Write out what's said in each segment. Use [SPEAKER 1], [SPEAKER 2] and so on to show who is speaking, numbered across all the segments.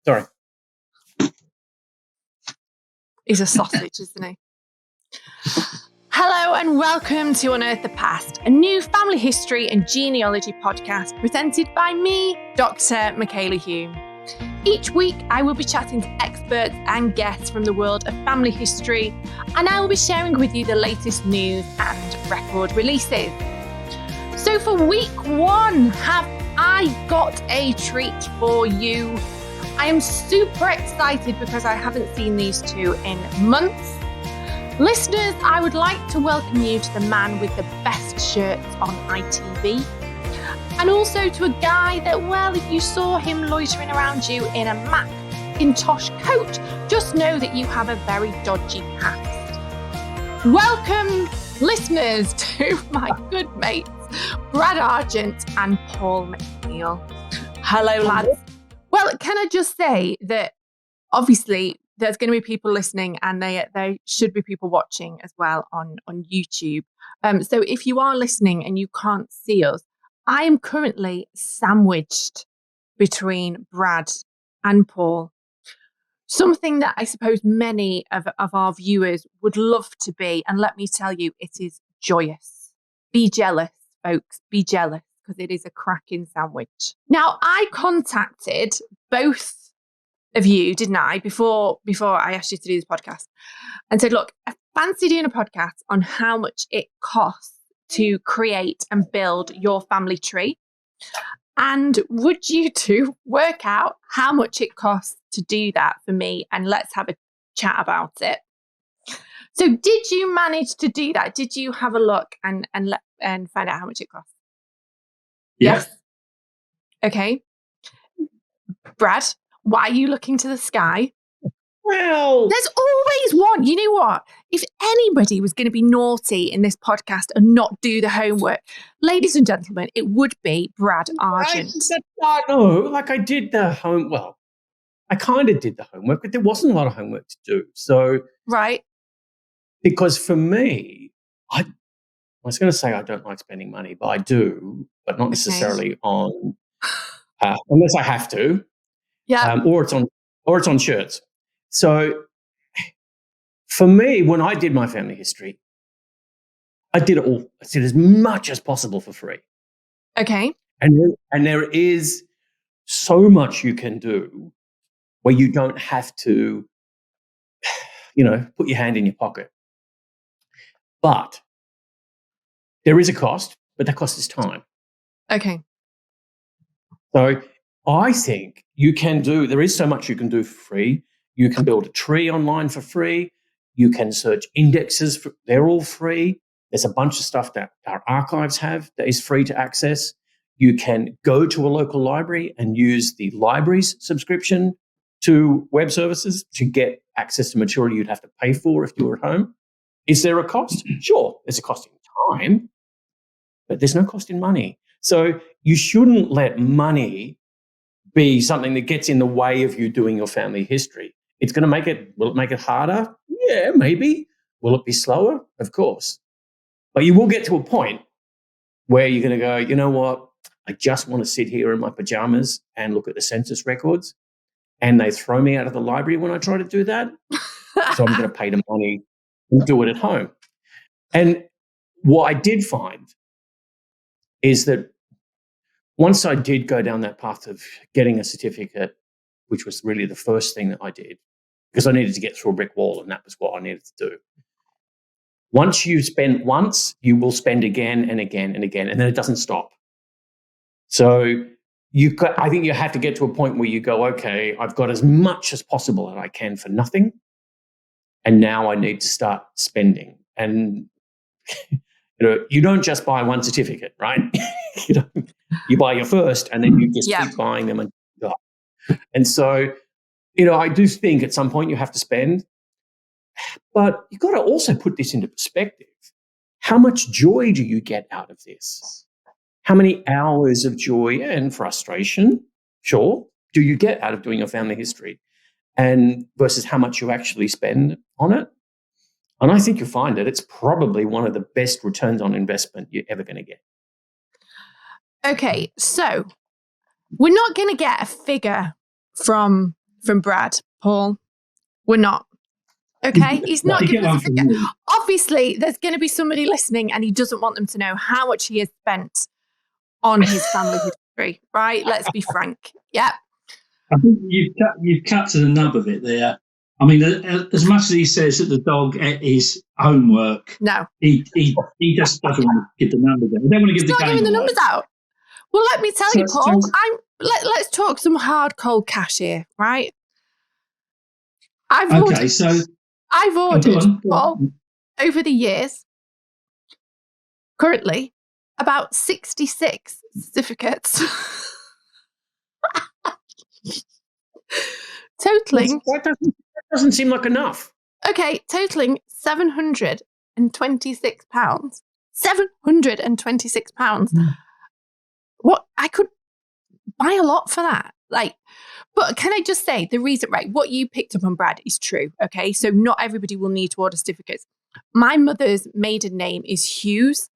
[SPEAKER 1] Sorry.
[SPEAKER 2] He's a sausage, isn't he? Hello and welcome to Unearth the Past, a new family history and genealogy podcast presented by me, Dr. Michala Hume. Each week, I will be chatting to experts and guests from the world of family history, and I will be sharing with you the latest news and record releases. So for week one, have I got a treat for you? I am super excited because I haven't seen these two in months. Listeners, I would like to welcome you to the man with the best shirts on ITV. And also to a guy that, well, if you saw him loitering around you in a Macintosh coat, just know that you have a very dodgy past. Welcome, listeners, to my good mates, Brad Argent and Paul McNeil. Hello, lads. Well, can I just say that obviously there's going to be people listening and there should be people watching as well on YouTube. So if you are listening and you can't see us, I am currently sandwiched between Brad and Paul. Something that I suppose many of our viewers would love to be. And let me tell you, it is joyous. Be jealous, folks. Be jealous, because it is a cracking sandwich. Now, I contacted both of you, didn't I, before I asked you to do this podcast, and said, look, I fancy doing a podcast on how much it costs to create and build your family tree. And would you two work out how much it costs to do that for me? And let's have a chat about it. So did you manage to do that? Did you have a look and find out how much it costs?
[SPEAKER 1] Yes.
[SPEAKER 2] Okay. Brad, why are you looking to the sky?
[SPEAKER 1] Well,
[SPEAKER 2] there's always one. You know what? If anybody was going to be naughty in this podcast and not do the homework, ladies and gentlemen, it would be Brad Argent.
[SPEAKER 1] I did the well, I kind of did the homework, but there wasn't a lot of homework to do. So,
[SPEAKER 2] right.
[SPEAKER 1] Because for me, I was going to say I don't like spending money, but I do, but not necessarily on, unless I have to.
[SPEAKER 2] Yeah.
[SPEAKER 1] Or it's on shirts. So for me, when I did my family history, I did it all. I did as much as possible for free.
[SPEAKER 2] Okay.
[SPEAKER 1] And there is so much you can do where you don't have to, put your hand in your pocket. But there is a cost, but that cost is time.
[SPEAKER 2] Okay.
[SPEAKER 1] So I think there is so much you can do for free. You can build a tree online for free. You can search indexes. They're all free. There's a bunch of stuff that our archives have that is free to access. You can go to a local library and use the library's subscription to web services to get access to material you'd have to pay for if you were at home. Is there a cost? Sure, there's a cost in time, but there's no cost in money. So you shouldn't let money be something that gets in the way of you doing your family history. It's going to will it make it harder? Yeah, maybe. Will it be slower? Of course. But you will get to a point where you're going to go, you know what? I just want to sit here in my pajamas and look at the census records, and they throw me out of the library when I try to do that. So I'm going to pay the money and do it at home. And what I did find is that once I did go down that path of getting a certificate, which was really the first thing that I did, because I needed to get through a brick wall, and that was what I needed to do. Once you spend once, you will spend again and again and again, and then it doesn't stop. So I think you have to get to a point where you go, okay, I've got as much as possible that I can for nothing, and now I need to start spending. And you don't just buy one certificate, right? You buy your first, and then you just keep buying them. And so, I do think at some point you have to spend, but you've got to also put this into perspective. How much joy do you get out of this? How many hours of joy and frustration, sure, do you get out of doing your family history, and versus how much you actually spend on it? And I think you'll find that it's probably one of the best returns on investment you're ever going to get.
[SPEAKER 2] Okay, so we're not going to get a figure from from Brad, Paul. We're not. Okay? He's not giving us a figure. Obviously, there's going to be somebody listening and he doesn't want them to know how much he has spent on his family history, right? Let's be frank. Yeah.
[SPEAKER 3] I think you've cut to the nub of it there. I mean, as much as he says that the dog ate his homework,
[SPEAKER 2] no,
[SPEAKER 3] he just doesn't want to give the numbers out. They don't want to give the game
[SPEAKER 2] giving the
[SPEAKER 3] away.
[SPEAKER 2] Numbers out. Well, let me tell you, Paul. Let's talk some hard cold cash here, right? I've ordered, Paul, over the years, currently, about 66 certificates. Totaling.
[SPEAKER 1] That doesn't seem like enough.
[SPEAKER 2] Okay, totaling £726. £726. What? I could buy a lot for that. But can I just say the reason, right? What you picked up on Brad is true. Okay, so not everybody will need to order certificates. My mother's maiden name is Hughes,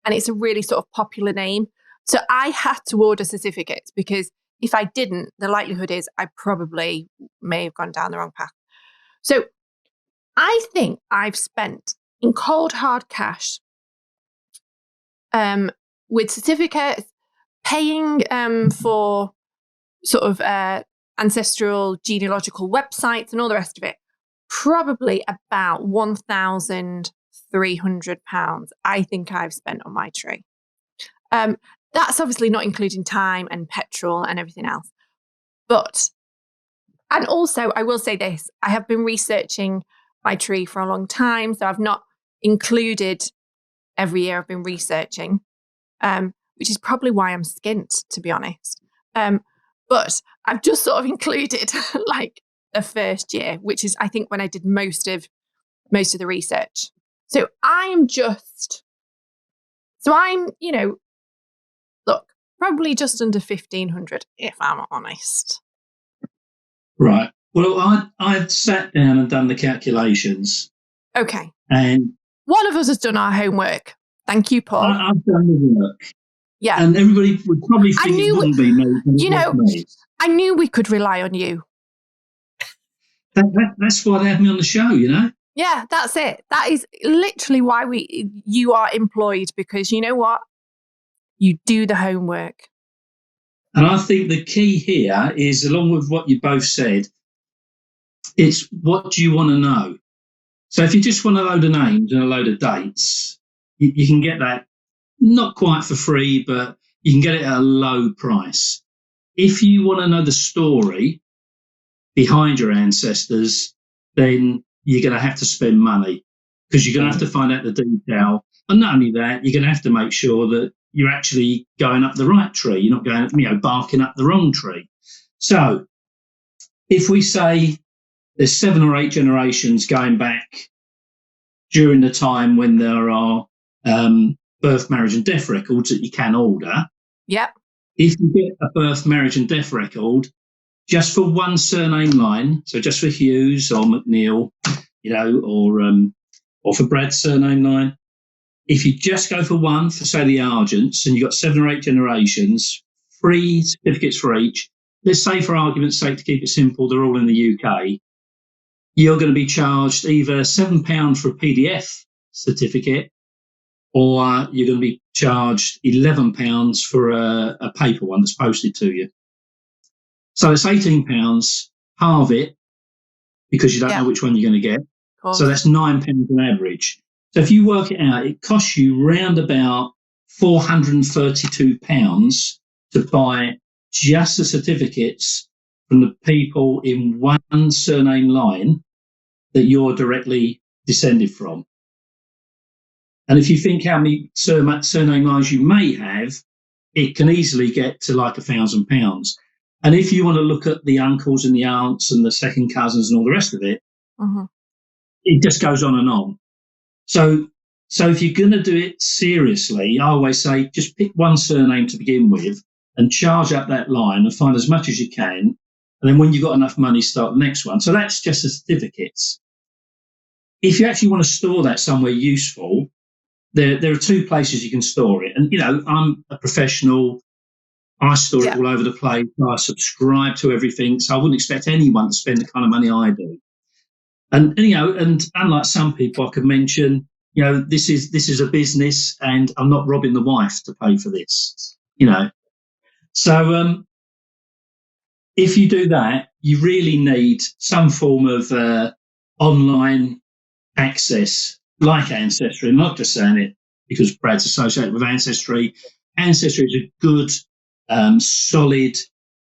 [SPEAKER 2] and it's a really sort of popular name. So I had to order certificates because if I didn't, the likelihood is I probably may have gone down the wrong path. So I think I've spent in cold hard cash with certificates, paying for sort of ancestral genealogical websites and all the rest of it, probably about £1,300 I think I've spent on my tree. That's obviously not including time and petrol and everything else. And also, I will say this, I have been researching my tree for a long time, so I've not included every year I've been researching, which is probably why I'm skint, to be honest. But I've just sort of included like the first year, which is, I think, when I did most of the research. So I'm, look, probably just under 1,500, if I'm honest.
[SPEAKER 3] Right. Well, I've sat down and done the calculations.
[SPEAKER 2] Okay.
[SPEAKER 3] And
[SPEAKER 2] one of us has done our homework. Thank you, Paul.
[SPEAKER 3] I've done the work.
[SPEAKER 2] Yeah.
[SPEAKER 3] And everybody would probably think it wouldn't be me.
[SPEAKER 2] I knew we could rely on you.
[SPEAKER 3] That's why they had me on the show,
[SPEAKER 2] Yeah, that's it. That is literally why you are employed, because you know what? You do the homework.
[SPEAKER 3] And I think the key here is, along with what you both said, it's what do you want to know? So if you just want a load of names and a load of dates, you can get that not quite for free, but you can get it at a low price. If you want to know the story behind your ancestors, then you're going to have to spend money, because you're going to have to find out the detail. And not only that, you're going to have to make sure that you're actually going up the right tree. You're not going, barking up the wrong tree. So if we say there's 7 or 8 generations going back during the time when there are birth, marriage and death records that you can order.
[SPEAKER 2] Yep.
[SPEAKER 3] If you get a birth, marriage and death record just for one surname line, so just for Hughes or McNeil, or for Brad's surname line, if you just go for one, for say the Argents, and you've got 7 or 8 generations, 3 certificates for each, let's say for argument's sake, to keep it simple, they're all in the UK, you're going to be charged either £7 for a PDF certificate, or you're going to be charged £11 for a paper one that's posted to you. So it's £18, halve it, because you don't know which one you're going to get. So that's £9 on average. So if you work it out, it costs you round about £432 to buy just the certificates from the people in one surname line that you're directly descended from. And if you think how many surname lines you may have, it can easily get to like £1,000. And if you want to look at the uncles and the aunts and the second cousins and all the rest of it, it just goes on and on. So if you're going to do it seriously, I always say just pick one surname to begin with and charge up that line and find as much as you can. And then when you've got enough money, start the next one. So that's just the certificates. If you actually want to store that somewhere useful, there are 2 places you can store it. And, I'm a professional. I store it all over the place. I subscribe to everything, so I wouldn't expect anyone to spend the kind of money I do. And unlike some people, I could mention, this is a business, and I'm not robbing the wife to pay for this. So if you do that, you really need some form of online access, like Ancestry. I'm not just saying it because Brad's associated with Ancestry. Ancestry is a good, solid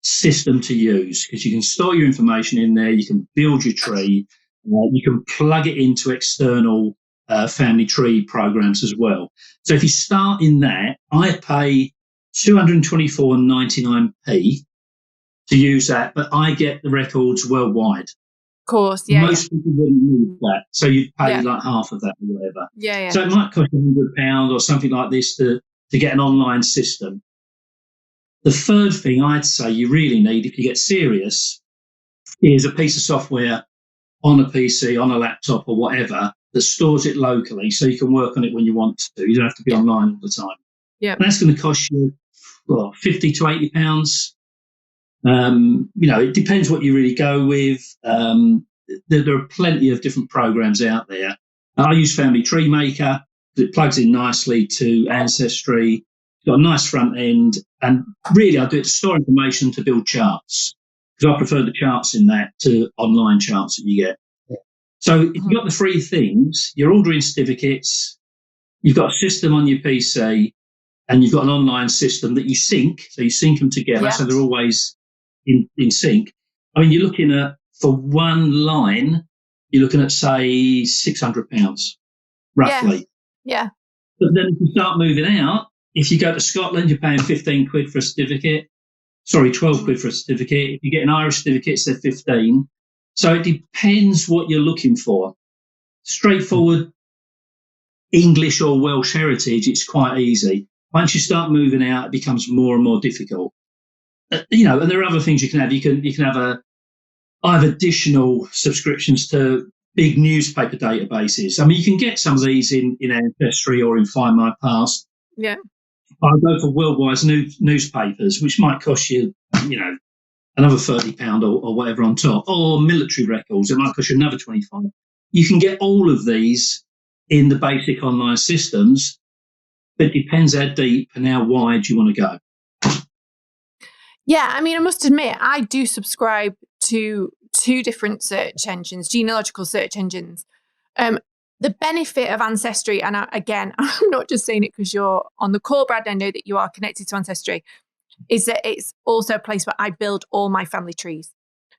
[SPEAKER 3] system to use because you can store your information in there, you can build your tree, you can plug it into external family tree programs as well. So if you start in that, I pay $224.99 to use that, but I get the records worldwide.
[SPEAKER 2] Of course, yeah.
[SPEAKER 3] Most people wouldn't need that, so you'd pay like half of that or whatever.
[SPEAKER 2] Yeah.
[SPEAKER 3] So it might cost £100 or something like this to get an online system. The third thing I'd say you really need, if you get serious, is a piece of software on a PC, on a laptop or whatever that stores it locally so you can work on it when you want to. You don't have to be online all the time.
[SPEAKER 2] Yeah.
[SPEAKER 3] And that's going to cost you £50 to £80. It depends what you really go with. There are plenty of different programs out there. I use Family Tree Maker. It plugs in nicely to Ancestry. It's got a nice front end. And really, I do it to store information, to build charts, because I prefer the charts in that to online charts that you get. So if you've got the three things, you're ordering certificates, you've got a system on your PC, and you've got an online system that you sync. So you sync them together, so they're always in sync. I mean, you're looking at, for one line, you're looking at, say, £600, roughly.
[SPEAKER 2] Yeah.
[SPEAKER 3] But then if you start moving out, if you go to Scotland, you're paying 15 quid for a certificate. Sorry, 12 quid for a certificate. If you get an Irish certificate, they're 15. So it depends what you're looking for. Straightforward English or Welsh heritage, it's quite easy. Once you start moving out, it becomes more and more difficult. And there are other things you can have. You can have I have additional subscriptions to big newspaper databases. I mean, you can get some of these in Ancestry or in Find My Past.
[SPEAKER 2] Yeah.
[SPEAKER 3] I go for worldwide newspapers, which might cost you, another £30 or whatever on top, or military records. It might cost you another £25. You can get all of these in the basic online systems, but it depends how deep and how wide you want to go.
[SPEAKER 2] Yeah, I mean, I must admit, I do subscribe to 2 different search engines, genealogical search engines. The benefit of Ancestry, and again, I'm not just saying it because you're on the call, Brad, I know that you are connected to Ancestry, is that it's also a place where I build all my family trees.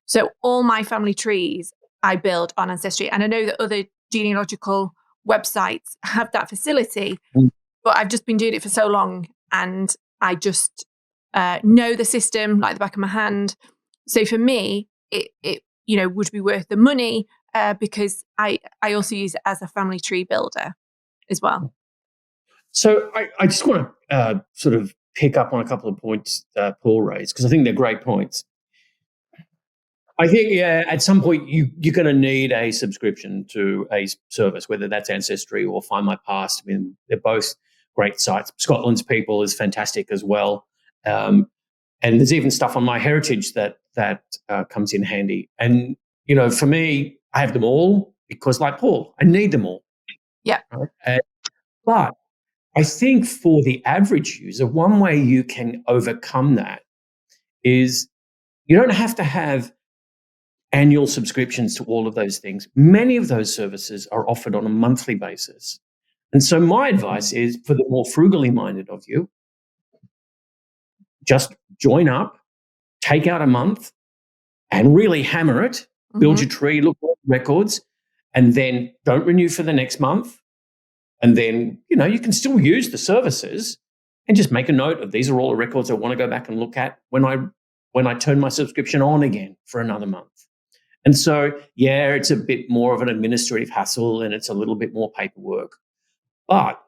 [SPEAKER 2] So all my family trees I build on Ancestry. And I know that other genealogical websites have that facility, but I've just been doing it for so long and I just know the system like the back of my hand. So for me, it would be worth the money because I also use it as a family tree builder as well.
[SPEAKER 1] So I just want to sort of pick up on a couple of points Paul raised, because I think they're great points. I think, at some point you're going to need a subscription to a service, whether that's Ancestry or Find My Past. I mean, they're both great sites. Scotland's People is fantastic as well. And there's even stuff on My Heritage that comes in handy. And, for me, I have them all because, like Paul, I need them all.
[SPEAKER 2] Yeah.
[SPEAKER 1] Right? But I think for the average user, one way you can overcome that is you don't have to have annual subscriptions to all of those things. Many of those services are offered on a monthly basis. And so my advice is, for the more frugally minded of you, just join up, take out a month and really hammer it, build your tree, look at records, and then don't renew for the next month. And then, you can still use the services and just make a note of, these are all the records I want to go back and look at when I turn my subscription on again for another month. And so, it's a bit more of an administrative hassle and it's a little bit more paperwork. But,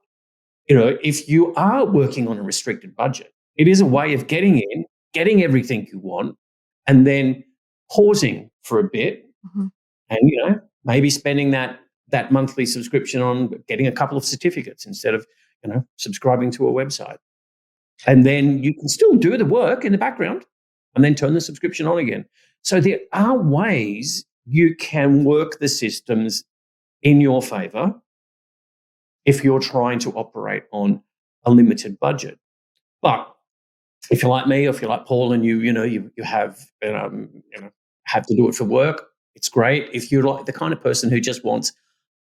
[SPEAKER 1] if you are working on a restricted budget, it is a way of getting in, getting everything you want, and then pausing for a bit and, maybe spending that monthly subscription on getting a couple of certificates instead of, subscribing to a website. And then you can still do the work in the background and then turn the subscription on again. So there are ways you can work the systems in your favor if you're trying to operate on a limited budget. But if you're like me, or if you're like Paul, and you have have to do it for work, it's great. If you're like the kind of person who just wants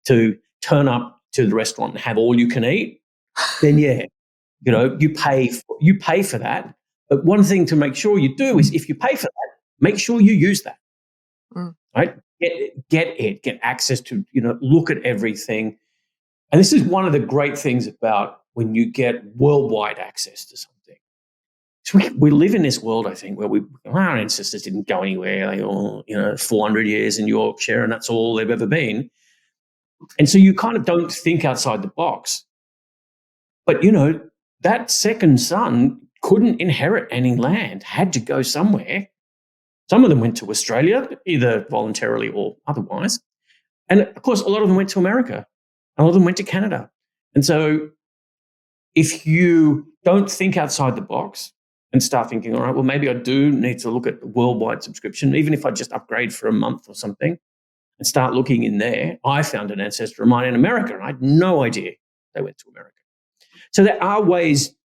[SPEAKER 1] to turn up to the restaurant and have all you can eat, then you pay for that. But one thing to make sure you do is, if you pay for that, make sure you use that. Right? Get access to, look at everything. And this is one of the great things about when you get worldwide access to something. So we live in this world, I think, where our ancestors didn't go anywhere. They all, 400 years in Yorkshire, and that's all they've ever been. And so you kind of don't think outside the box. But, that second son couldn't inherit any land, had to go somewhere. Some of them went to Australia, either voluntarily or otherwise. And, of course, a lot of them went to America. A lot of them went to Canada. And so if you don't think outside the box and start thinking, all right, well, maybe I do need to look at the worldwide subscription, even if I just upgrade for a month or something, and start looking in there. I found an ancestor of mine in America, and I had no idea they went to America. So there are ways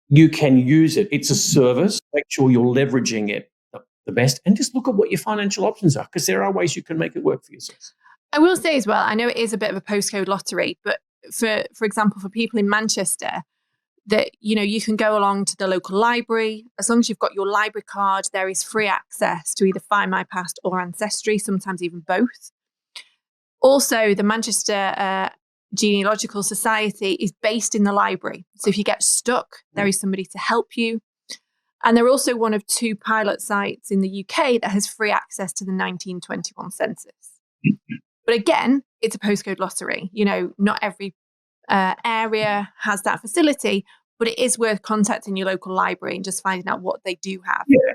[SPEAKER 1] you can use it. It's a service. Make sure you're leveraging it the best, and just look at what your financial options are, because there are ways you can make it work for yourself.
[SPEAKER 2] I will say as well, I know it is a bit of a postcode lottery, but for example, for people in Manchester, that, you can go along to the local library. As long as you've got your library card, there is free access to either Find My Past or Ancestry, sometimes even both. Also, the Manchester Genealogical Society is based in the library. So if you get stuck, there is somebody to help you. And they're also one of 2 pilot sites in the UK that has free access to the 1921 census. But again, it's a postcode lottery. Not every area has that facility, but it is worth contacting your local library and just finding out what they do have.
[SPEAKER 1] Yeah.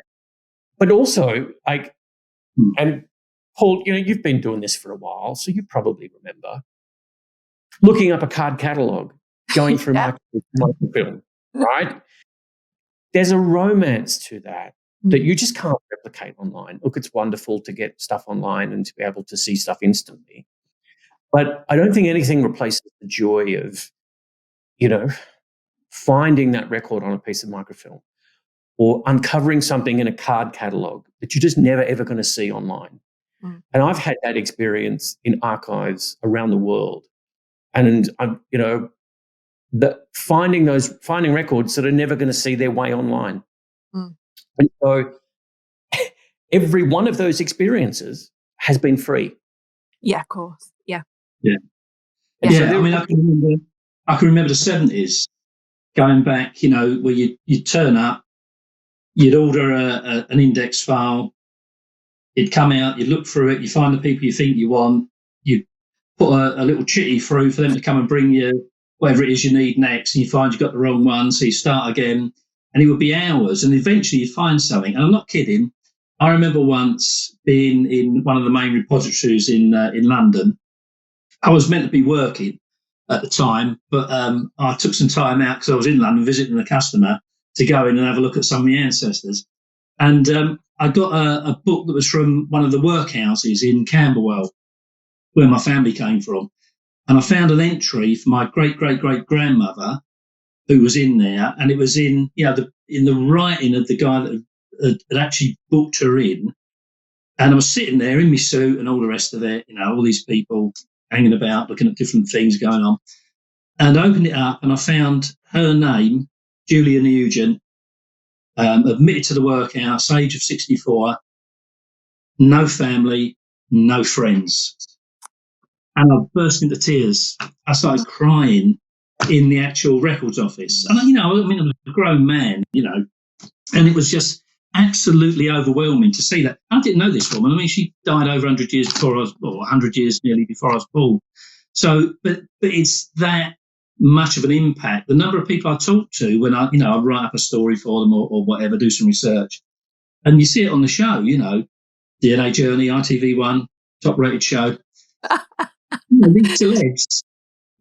[SPEAKER 1] But also, and Paul, you've been doing this for a while, so you probably remember looking up a card catalogue, going through microfilm, right? There's a romance to that you just can't replicate online. Look, it's wonderful to get stuff online and to be able to see stuff instantly. But I don't think anything replaces the joy of, finding that record on a piece of microfilm, or uncovering something in a card catalogue that you're just never, ever going to see online. And I've had that experience in archives around the world. And finding records that are never going to see their way online. And so every one of those experiences has been free.
[SPEAKER 2] Yeah, of course. Yeah.
[SPEAKER 3] Yeah. I mean, I can remember the 70s going back, where you'd turn up, you'd order an index file, it'd come out, you'd look through it, you find the people you think you want, you put a little chitty through for them to come and bring you whatever it is you need next, and you find you've got the wrong one, so you start again, and it would be hours, and eventually you'd find something. And I'm not kidding. I remember once being in one of the main repositories in London. I was meant to be working at the time, but I took some time out because I was in London visiting a customer to go in and have a look at some of the ancestors. And I got a book that was from one of the workhouses in Camberwell, where my family came from. And I found an entry for my great-great-great-grandmother who was in there, and it was in the writing of the guy that had actually booked her in. And I was sitting there in my suit and all the rest of it, all these people hanging about, looking at different things going on. And I opened it up and I found her name, Julia Nugent, admitted to the workhouse, age of 64, no family, no friends. And I burst into tears. I started crying in the actual records office. And, I was a grown man, and it was just absolutely overwhelming to see that. I didn't know this woman. I mean, she died over 100 years before I was, or 100 years nearly before I was born. So, but it's that much of an impact. The number of people I talk to when I write up a story for them or whatever, do some research, and you see it on the show, DNA Journey, ITV1, top-rated show.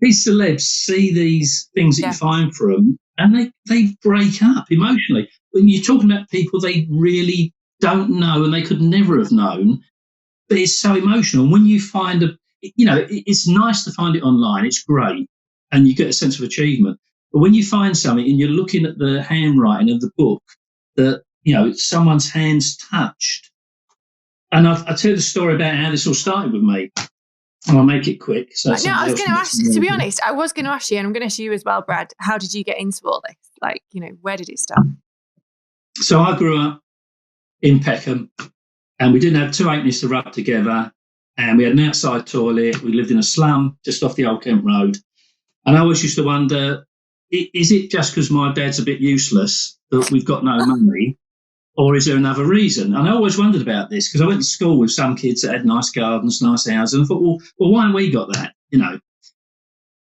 [SPEAKER 3] These celebs see these things that you find for them, and they break up emotionally. When you're talking about people they really don't know and they could never have known, but it's so emotional. And when you find it's nice to find it online, it's great, and you get a sense of achievement. But when you find something and you're looking at the handwriting of the book that, someone's hands touched. And I'll tell you the story about how this all started with me. And I'll make it quick. So
[SPEAKER 2] I was going to ask, to be honest, I was going to ask you, and I'm going to ask you as well, Brad, how did you get into all this? Like, where did it start?
[SPEAKER 3] So I grew up in Peckham, and we didn't have two halfpennies to rub together, and we had an outside toilet. We lived in a slum just off the Old Kent Road. And I always used to wonder, is it just because my dad's a bit useless that we've got no money? Or is there another reason? And I always wondered about this because I went to school with some kids that had nice gardens, nice houses, and I thought, well, why haven't we got that?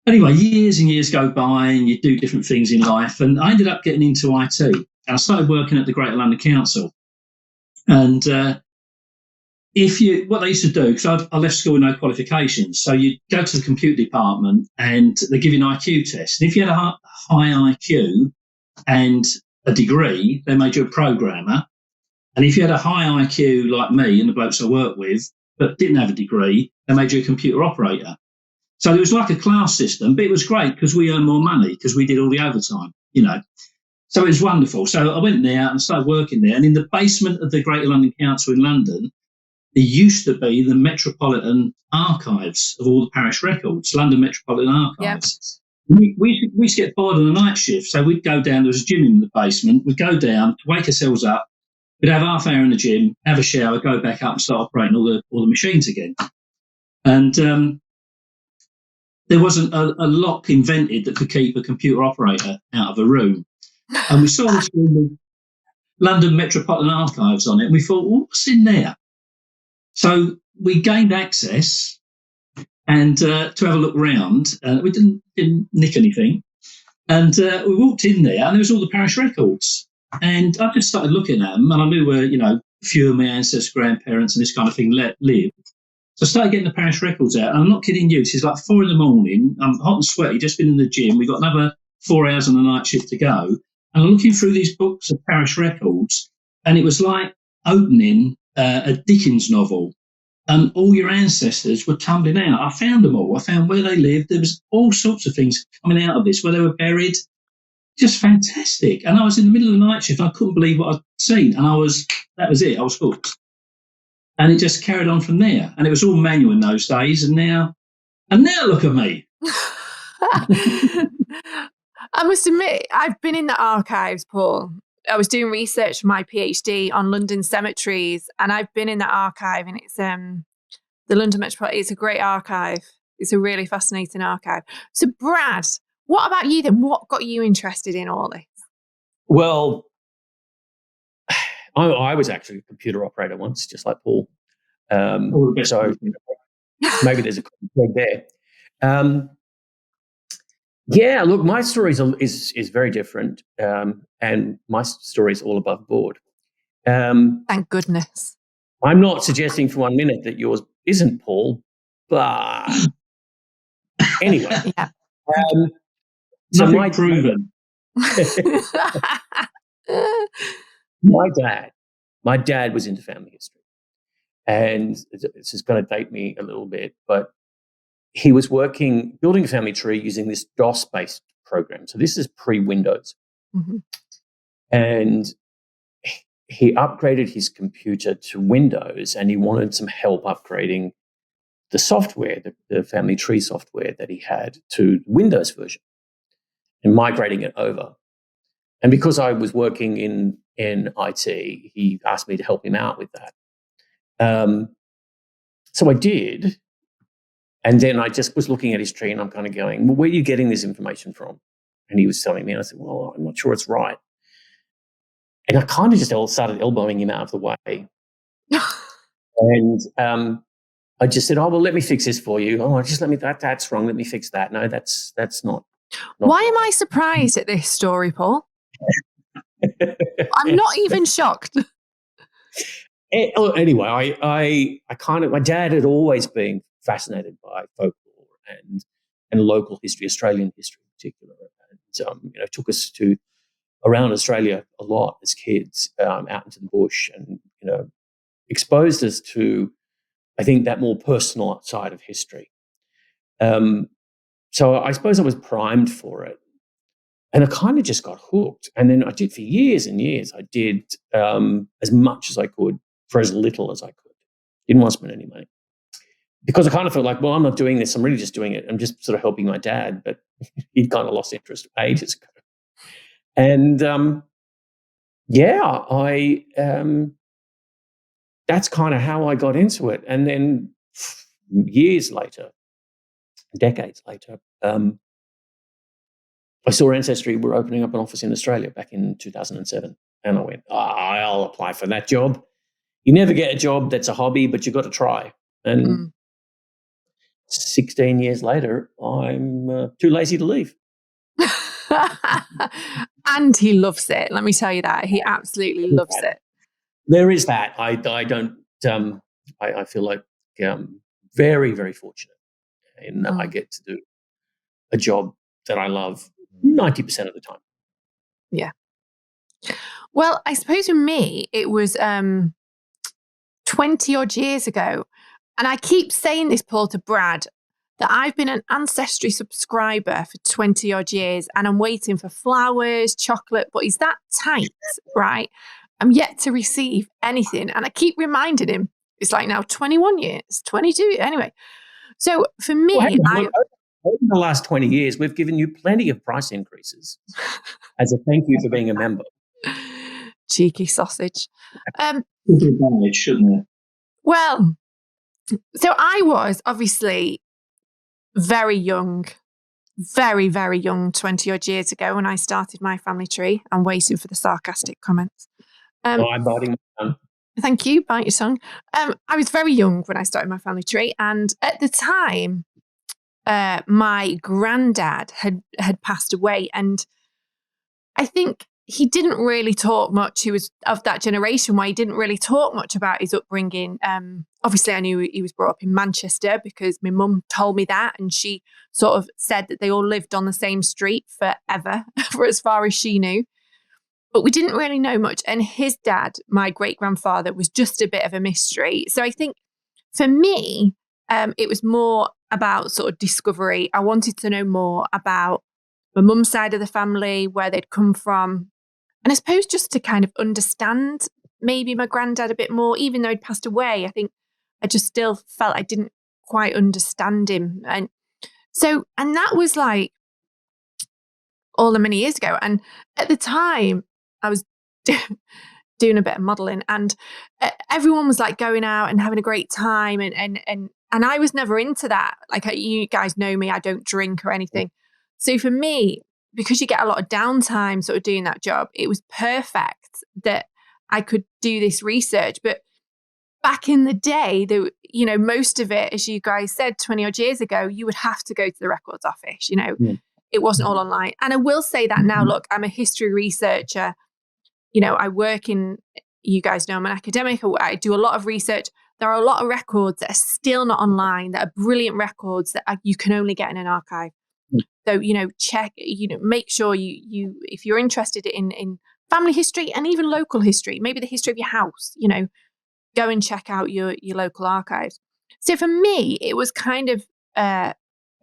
[SPEAKER 3] Anyway, years and years go by and you do different things in life. And I ended up getting into IT. And I started working at the Greater London Council. And what they used to do, because I left school with no qualifications, so you go to the computer department and they give you an IQ test. And if you had a high IQ and a degree, they made you a programmer. And if you had a high IQ like me and the blokes I worked with, but didn't have a degree, they made you a computer operator. So it was like a class system, but it was great because we earned more money because we did all the overtime, So it was wonderful. So I went there and started working there. And in the basement of the Greater London Council in London, there used to be the Metropolitan Archives of all the parish records, London Metropolitan Archives. Yep. We used to get bored on a night shift, so we'd go down. There was a gym in the basement. We'd go down, wake ourselves up. We'd have half hour in the gym, have a shower, go back up and start operating all the machines again. And there wasn't a lock invented that could keep a computer operator out of a room. And we saw this London Metropolitan Archives on it, and we thought, well, what's in there? So we gained access and to have a look round. We didn't nick anything. And we walked in there, and there was all the parish records. And I just started looking at them, and I knew where, a few of my ancestors, grandparents, and this kind of thing lived. So I started getting the parish records out. And I'm not kidding you. It's like 4 a.m. I'm hot and sweaty, just been in the gym. We've got another 4 hours on the night shift to go. And I'm looking through these books of parish records, and it was like opening a Dickens novel. And all your ancestors were tumbling out. I found them all. I found where they lived. There was all sorts of things coming out of this, where they were buried. Just fantastic. And I was in the middle of the night shift. I couldn't believe what I'd seen. And that was it. I was hooked. And it just carried on from there. And it was all manual in those days. And now look at me.
[SPEAKER 2] I must admit, I've been in the archives, Paul. I was doing research for my PhD on London cemeteries, and I've been in that archive, and it's the London Metropolitan. It's a great archive. It's a really fascinating archive. So, Brad, what about you then? What got you interested in all this?
[SPEAKER 1] Well, I was actually a computer operator once, just like Paul. So maybe there's a thread there. Yeah, look, my story is very different, and my story is all above board.
[SPEAKER 2] Thank goodness.
[SPEAKER 1] I'm not suggesting for 1 minute that yours isn't, Paul, but anyway.
[SPEAKER 2] Yeah.
[SPEAKER 1] So
[SPEAKER 3] nothing proven.
[SPEAKER 1] My dad was into family history, and this is going to date me a little bit, but he was building a family tree using this DOS-based program. So this is pre-Windows.
[SPEAKER 2] Mm-hmm.
[SPEAKER 1] And he upgraded his computer to Windows, and he wanted some help upgrading the software, the family tree software that he had, to Windows version and migrating it over. And because I was working in IT, he asked me to help him out with that. So I did. And then I just was looking at his tree, and I'm kind of going, well, where are you getting this information from? And he was telling me, and I said, well, I'm not sure it's right. And I kind of just started elbowing him out of the way. And I just said, oh, well, let me fix this for you. Oh, just that's wrong. Let me fix that. No, that's not.
[SPEAKER 2] Why am I surprised at this story, Paul? I'm not even shocked.
[SPEAKER 1] Anyway, I kind of, my dad had always been fascinated by folklore and local history, Australian history in particular. took us to around Australia a lot as kids, out into the bush, and exposed us to, I think, that more personal side of history. So I suppose I was primed for it, and I kind of just got hooked. And then I did for years and years. I did as much as I could for as little as I could. Didn't want to spend any money, because I kind of felt like, well, I'm not doing this. I'm really just doing it. I'm just sort of helping my dad, but he'd kind of lost interest ages ago. And that's kind of how I got into it. And then years later, decades later, I saw Ancestry were opening up an office in Australia back in 2007. And I went, I'll apply for that job. You never get a job that's a hobby, but you've got to try. And 16 years later, I'm too lazy to leave.
[SPEAKER 2] And he loves it. Let me tell you that. He absolutely loves it.
[SPEAKER 1] There is that. I don't, I feel like very, very fortunate in that I get to do a job that I love 90% of the time.
[SPEAKER 2] Yeah. Well, I suppose for me, it was 20 odd years ago. And I keep saying this, Paul, to Brad, that I've been an Ancestry subscriber for 20 odd years, and I'm waiting for flowers, chocolate, but he's that tight, right? I'm yet to receive anything. And I keep reminding him, it's like now 21 years, 22, anyway. So for me,
[SPEAKER 1] over the last 20 years, we've given you plenty of price increases as a thank you for being a member.
[SPEAKER 2] Cheeky sausage.
[SPEAKER 3] Shouldn't it?
[SPEAKER 2] Well, so I was obviously very young, very, very young 20 odd years ago when I started my family tree. I'm waiting for the sarcastic comments.
[SPEAKER 1] I'm biting my tongue.
[SPEAKER 2] Thank you, bite your tongue. I was very young when I started my family tree, and at the time, my granddad had passed away, and I think he didn't really talk much. He was of that generation where he didn't really talk much about his upbringing. Obviously, I knew he was brought up in Manchester because my mum told me that, and she sort of said that they all lived on the same street forever, for as far as she knew. But we didn't really know much. And his dad, my great-grandfather, was just a bit of a mystery. So I think for me, it was more about sort of discovery. I wanted to know more about my mum's side of the family, where they'd come from. And I suppose just to kind of understand maybe my granddad a bit more, even though he'd passed away. I think I just still felt I didn't quite understand him. And that was like all the many years ago. And at the time, I was doing a bit of modelling, and everyone was like going out and having a great time. And I was never into that. Like, you guys know me, I don't drink or anything. So for me, because you get a lot of downtime sort of doing that job, it was perfect that I could do this research. But back in the day, most of it, as you guys said, 20 odd years ago, you would have to go to the records office, It wasn't all online. And I will say that now, look, I'm a history researcher. I work in, you guys know I'm an academic. I do a lot of research. There are a lot of records that are still not online, that are brilliant records that you can only get in an archive. So, check, make sure you if you're interested in family history and even local history, maybe the history of your house, go and check out your local archives. So for me, it was kind of a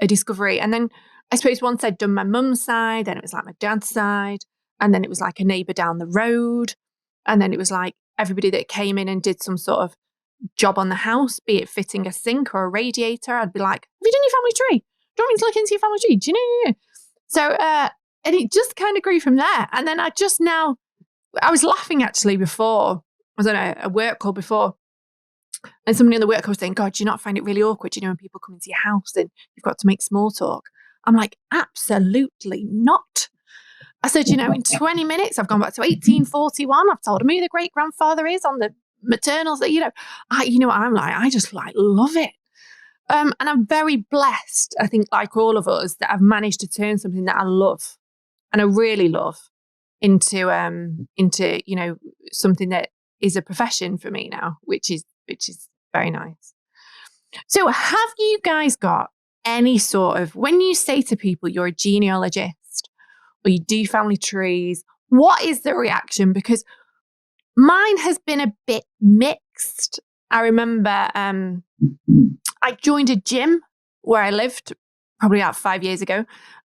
[SPEAKER 2] discovery. And then I suppose once I'd done my mum's side, then it was like my dad's side. And then it was like a neighbour down the road. And then it was like everybody that came in and did some sort of job on the house, be it fitting a sink or a radiator. I'd be like, have you done your family tree? Do you want me to look into your family tree? Do you know? So, and it just kind of grew from there. And then I was laughing actually before, I was on a work call before, and somebody on the work call was saying, God, do you not find it really awkward, when people come into your house and you've got to make small talk? I'm like, absolutely not. I said, in 20 minutes, I've gone back to 1841. I've told them who the great grandfather is on the maternals. I'm like, I just love it. And I'm very blessed, I think, like all of us, that I've managed to turn something that I love, and I really love, into something that is a profession for me now, which is very nice. So have you guys got any sort of, when you say to people you're a genealogist, or you do family trees, what is the reaction? Because mine has been a bit mixed. I remember I joined a gym where I lived probably about 5 years ago,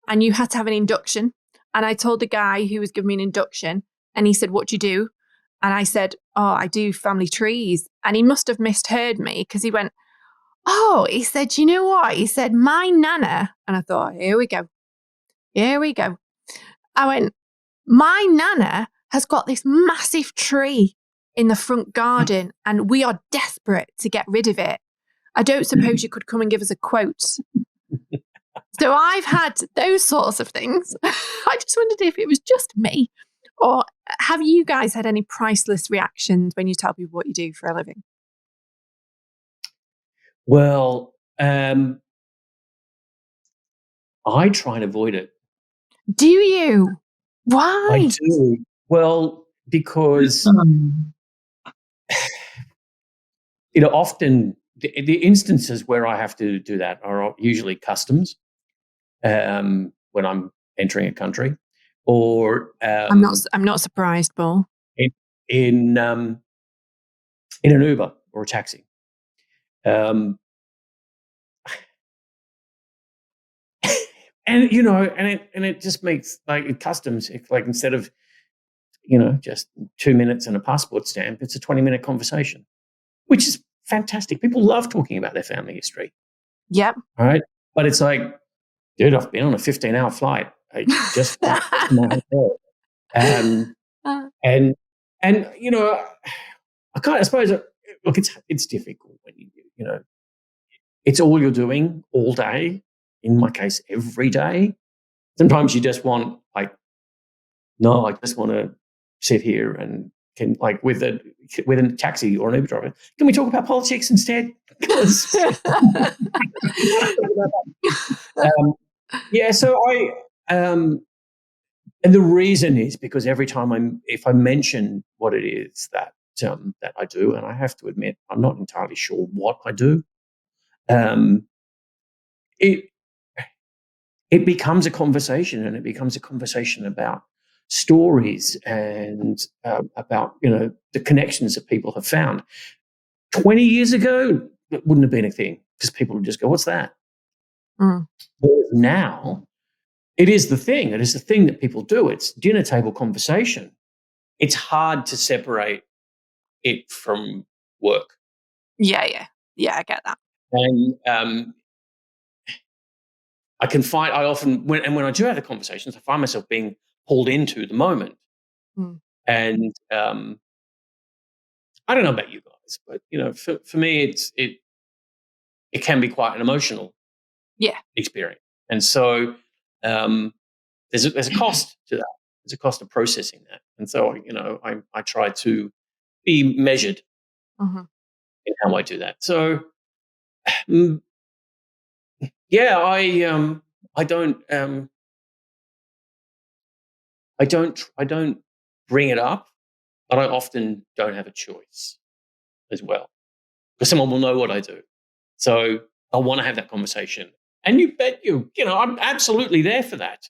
[SPEAKER 2] and you had to have an induction. And I told the guy who was giving me an induction, and he said, "What do you do?" And I said, "Oh, I do family trees." And he must have misheard me, because he went, "Oh," he said, "you know what?" He said, "My nana." And I thought, here we go. Here we go. I went, "My nana has got this massive tree in the front garden, and we are desperate to get rid of it. I don't suppose you could come and give us a quote." So I've had those sorts of things. I just wondered if it was just me, or have you guys had any priceless reactions when you tell people what you do for a living?
[SPEAKER 1] Well, I try and avoid it.
[SPEAKER 2] Do you? Why?
[SPEAKER 1] I do. Well, because often the instances where I have to do that are usually customs, when I'm entering a country, or
[SPEAKER 2] I'm not surprised, Paul.
[SPEAKER 1] in an Uber or a taxi. And it just makes, like, customs, like, instead of just 2 minutes and a passport stamp, it's a 20-minute conversation, which is fantastic. People love talking about their family history.
[SPEAKER 2] Yep.
[SPEAKER 1] All right. But it's like, dude, I've been on a 15-hour flight. I just got to my hotel. And I suppose, look, it's difficult when it's all you're doing all day. In my case, every day. Sometimes you just want, like, no, I just want to sit here and with a taxi or an Uber driver. Can we talk about politics instead? So and the reason is because every time if I mention what it is that I do, and I have to admit I'm not entirely sure what I do, it becomes a conversation, and it becomes a conversation about stories and about the connections that people have found. 20 years ago, it wouldn't have been a thing, because people would just go, "What's that?" Now, it is the thing. It is the thing that people do. It's dinner table conversation. It's hard to separate it from work.
[SPEAKER 2] Yeah, I get that.
[SPEAKER 1] And I often, when I do have the conversations, I find myself being pulled into the moment. And I don't know about you guys, but for me, it can be quite an emotional experience. And so there's a cost to that. There's a cost of processing that. And so I try to be measured in how I do that. So I don't bring it up, but I often don't have a choice as well, because someone will know what I do. So I want to have that conversation. And you bet I'm absolutely there for that.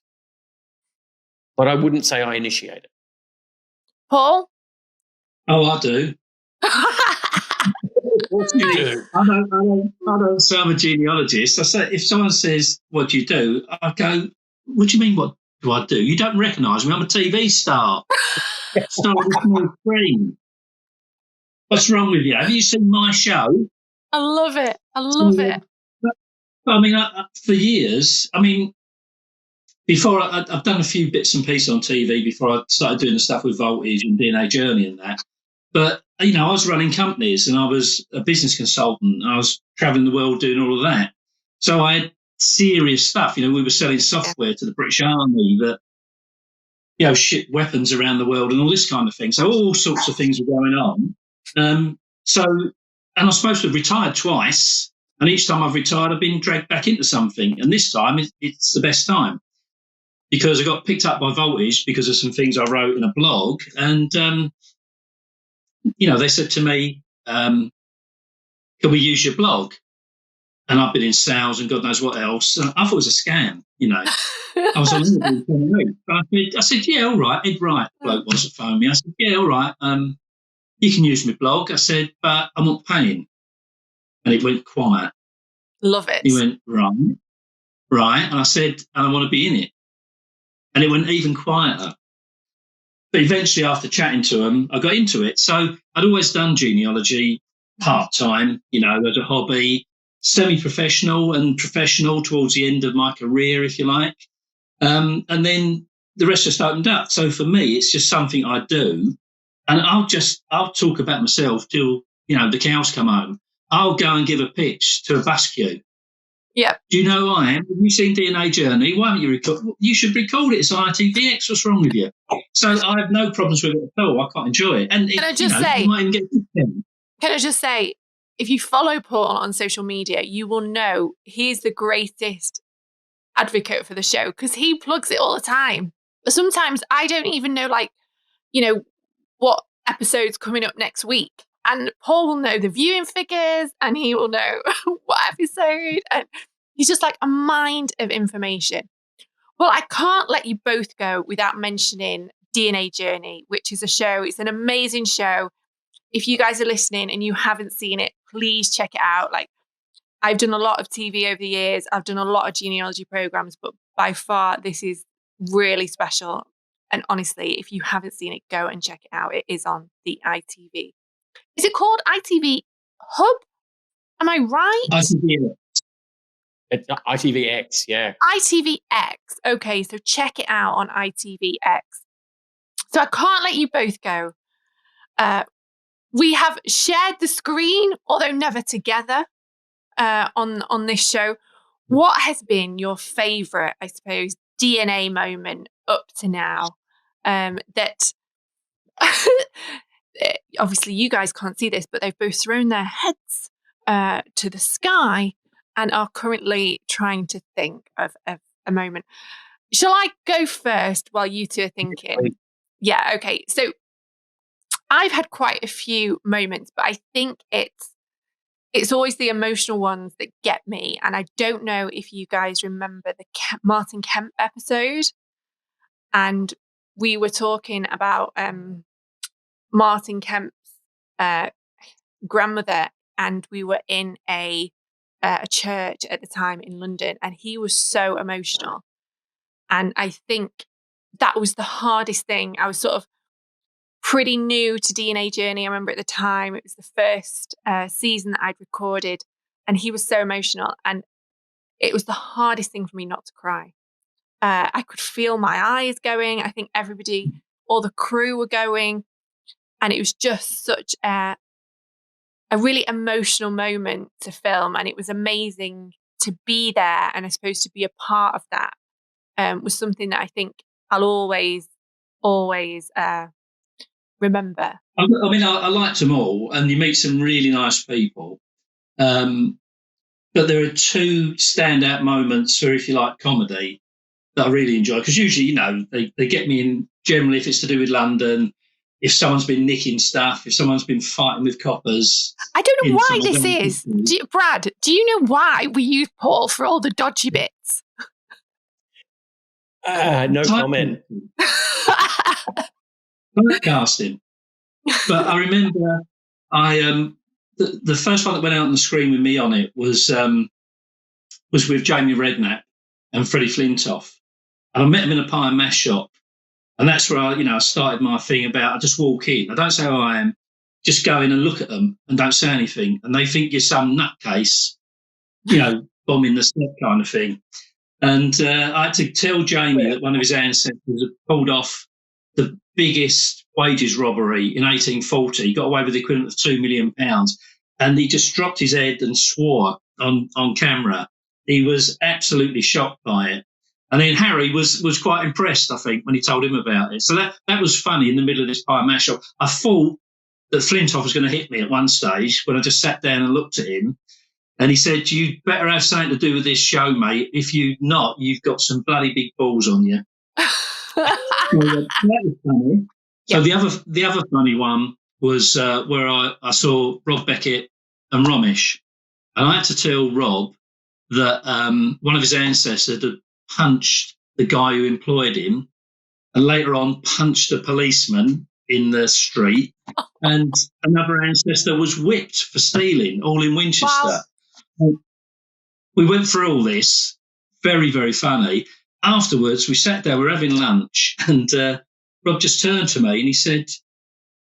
[SPEAKER 1] But I wouldn't say I initiate it.
[SPEAKER 2] Paul?
[SPEAKER 3] Oh, I do.
[SPEAKER 1] What do you do?
[SPEAKER 3] I don't say I'm a genealogist. I say, if someone says, "What do you do?" I go, "What do you mean, what do I do? You don't recognise me. I'm a TV star. Star on a small screen. What's wrong with you? Have you seen my show?"
[SPEAKER 2] I love it. I love it.
[SPEAKER 3] I mean, for years, before I've done a few bits and pieces on TV before I started doing the stuff with Voltage and DNA Journey and that. But, I was running companies, and I was a business consultant. I was traveling the world doing all of that. So I had serious stuff. We were selling software to the British Army that, shipped weapons around the world and all this kind of thing. So all sorts of things were going on. And I'm supposed to have retired twice. And each time I've retired, I've been dragged back into something. And this time, it's the best time, because I got picked up by Voltage because of some things I wrote in a blog. And, they said to me, "Can we use your blog?" and I've been in sales and God knows what else. And I thought it was a scam, you know. I was on I said, yeah, all right. Ed Wright, bloke was that phoned me. I said, yeah, all right. You can use my blog. I said, but I'm not paying. And it went quiet.
[SPEAKER 2] Love it.
[SPEAKER 3] He went, right. And I said, and I want to be in it. And it went even quieter. But eventually, after chatting to him, I got into it. So I'd always done genealogy part-time, you know, as a hobby, semi-professional and professional towards the end of my career, if you like. And then the rest just opened up. So for me, it's just something I do. And I'll talk about myself till, you know, the cows come home. I'll go and give a pitch to a bus queue.
[SPEAKER 2] Yeah.
[SPEAKER 3] Do you know who I am? Have you seen DNA Journey? Why haven't you recorded? You should record it. It's on ITVX. What's wrong with you? So I have no problems with it at all. I quite enjoy it. And
[SPEAKER 2] Can I just say,
[SPEAKER 3] you might even get
[SPEAKER 2] can I just say, if you follow Paul on social media, you will know he's the greatest advocate for the show because he plugs it all the time. But sometimes I don't even know, like, you know, what episode's coming up next week. And Paul will know the viewing figures and he will know what episode. And he's just like a mind of information. Well, I can't let you both go without mentioning DNA Journey, which is a show. It's an amazing show. If you guys are listening and you haven't seen it, please check it out. Like, I've done a lot of TV over the years. I've done a lot of genealogy programs, but by far this is really special. And honestly, if you haven't seen it, go and check it out. It is on the ITV. Is it called ITV Hub? Am I right?
[SPEAKER 3] ITV.
[SPEAKER 1] It's ITVX, yeah.
[SPEAKER 2] ITVX. Okay, so check it out on ITVX. So I can't let you both go. We have shared the screen, although never together, on this show. What has been your favourite, I suppose, DNA moment up to now? That obviously you guys can't see this, but they've both thrown their heads to the sky and are currently trying to think of a moment. Shall I go first while you two are thinking? Yeah, okay. So I've had quite a few moments, but I think it's always the emotional ones that get me. And I don't know if you guys remember the Martin Kemp episode. And we were talking about Martin Kemp's grandmother, and we were in a church at the time in London, and he was so emotional. And I think that was the hardest thing. I was sort of pretty new to DNA Journey. I remember at the time it was the first season that I'd recorded, and he was so emotional, and it was the hardest thing for me not to cry. I could feel my eyes going. I think everybody, all the crew were going, and it was just such a really emotional moment to film, and it was amazing to be there, and I suppose to be a part of that was something that I think I'll always remember.
[SPEAKER 3] I mean, I liked them all, and you meet some really nice people. But there are two standout moments for, if you like, comedy that I really enjoy. Because usually, you know, they get me in generally if it's to do with London, if someone's been nicking stuff, if someone's been fighting with coppers.
[SPEAKER 2] I don't know why this is. Brad, do you know why we use Paul for all the dodgy bits?
[SPEAKER 1] No comment.
[SPEAKER 3] Casting. But I remember the first one that went out on the screen with me on it was with Jamie Redknapp and Freddie Flintoff. And I met him in a pie and mash shop. And that's where I started my thing about I just walk in. I don't say who I am. Just go in and look at them and don't say anything. And they think you're some nutcase, bombing the set kind of thing. And I had to tell Jamie that one of his ancestors had pulled off the biggest wages robbery in 1840. He got away with the equivalent of £2 million. And he just dropped his head and swore on camera. He was absolutely shocked by it. And then Harry was quite impressed, I think, when he told him about it. So that was funny in the middle of this pie mash shop. I thought that Flintoff was going to hit me at one stage when I just sat down and looked at him. And he said, you better have something to do with this show, mate. If you not, you've got some bloody big balls on you. That was funny. So the other funny one was where I saw Rob Beckett and Romesh. And I had to tell Rob that one of his ancestors had punched the guy who employed him, and later on punched a policeman in the street, and another ancestor was whipped for stealing, all in Winchester. Wow. We went through all this, very, very funny. Afterwards, we sat there, we were having lunch, and Rob just turned to me and he said,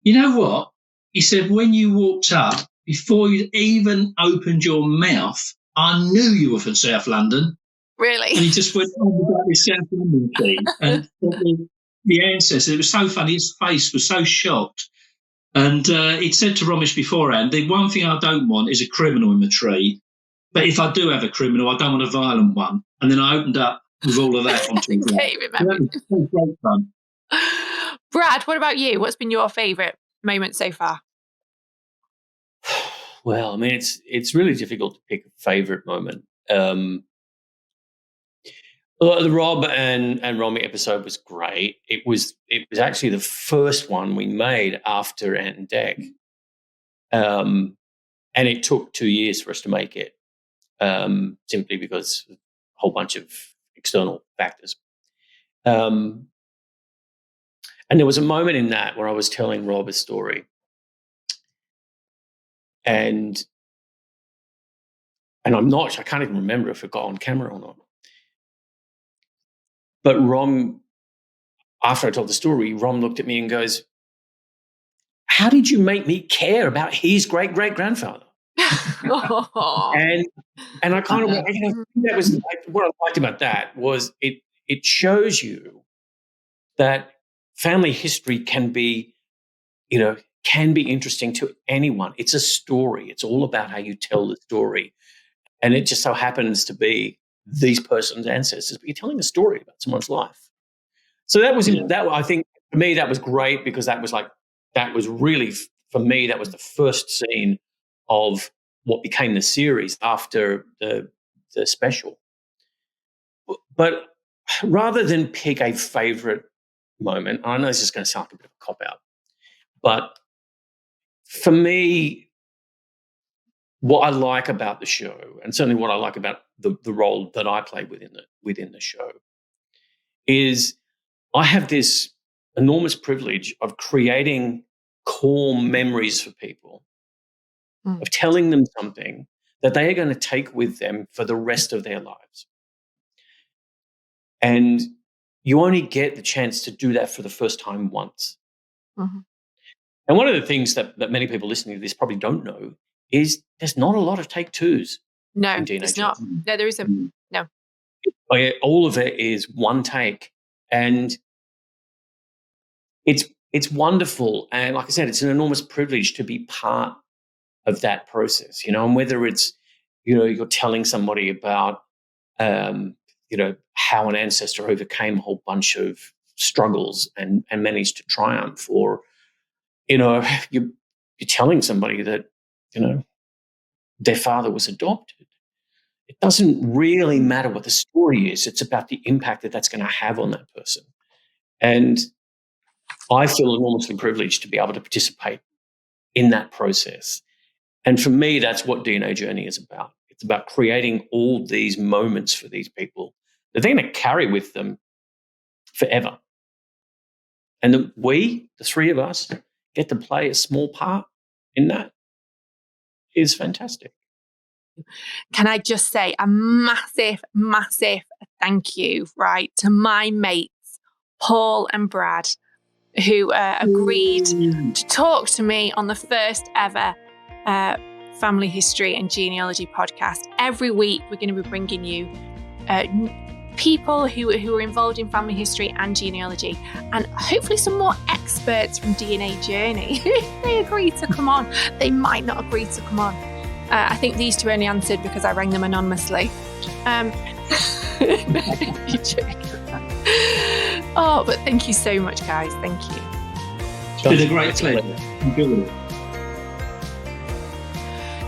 [SPEAKER 3] "You know what?" He said, "When you walked up, before you even opened your mouth, I knew you were from South London."
[SPEAKER 2] Really?
[SPEAKER 3] And he just went on about this South London thing. And the ancestor, it was so funny, his face was so shocked. And he'd said to Romish beforehand, the one thing I don't want is a criminal in the tree. But if I do have a criminal, I don't want a violent one. And then I opened up with all of that onto him. That was great fun.
[SPEAKER 2] Brad, what about you? What's been your favourite moment so far?
[SPEAKER 1] Well, I mean, it's really difficult to pick a favourite moment. The Rob and Romy episode was great. It was actually the first one we made after Ant and Dec, and it took 2 years for us to make it, simply because of a whole bunch of external factors. And there was a moment in that where I was telling Rob a story, and I can't even remember if it got on camera or not. But Rom, after I told the story, Rom looked at me and goes, "How did you make me care about his great-great-grandfather?" and I kind of, that was like, what I liked about that was it shows you that family history can be interesting to anyone. It's a story. It's all about how you tell the story. And it just so happens to be these person's ancestors, but you're telling a story about someone's life. So that was that. I think for me that was great, because that was really, for me, that was the first scene of what became the series after the special. But rather than pick a favorite moment, I know this is going to sound like a bit of a cop-out, but for me, what I like about the show, and certainly what I like about the role that I play within the show, is I have this enormous privilege of creating core memories for people, of telling them something that they are going to take with them for the rest of their lives. And you only get the chance to do that for the first time once. Mm-hmm. And one of the things that many people listening to this probably don't know is there's not a lot of take twos.
[SPEAKER 2] No, it's not. No, there isn't. No.
[SPEAKER 1] All of it is one take. And it's wonderful. And like I said, it's an enormous privilege to be part of that process, and whether it's, you're telling somebody about, how an ancestor overcame a whole bunch of struggles and managed to triumph, or, you're telling somebody that, their father was adopted. It doesn't really matter what the story is. It's about the impact that that's going to have on that person. And I feel enormously privileged to be able to participate in that process. And for me, that's what DNA Journey is about. It's about creating all these moments for these people that they're going to carry with them forever. And the three of us, get to play a small part in that is fantastic.
[SPEAKER 2] Can I just say a massive, massive thank you, right, to my mates, Paul and Brad, who agreed to talk to me on the first ever Family History and Genealogy podcast. Every week, we're going to be bringing you people who are involved in family history and genealogy, and hopefully some more experts from DNA Journey. If they agree to come on, they might not agree to come on. I think these two only answered because I rang them anonymously. Oh, but thank you so much, guys. Thank you.
[SPEAKER 3] It's been a great pleasure.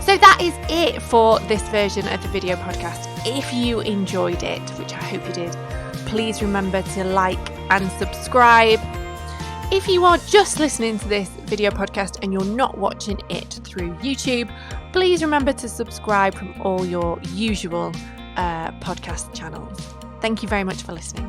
[SPEAKER 2] So that is it for this version of the video podcast. If you enjoyed it, which I hope you did, please remember to like and subscribe. If you are just listening to this video podcast and you're not watching it through YouTube, please remember to subscribe from all your usual podcast channels. Thank you very much for listening.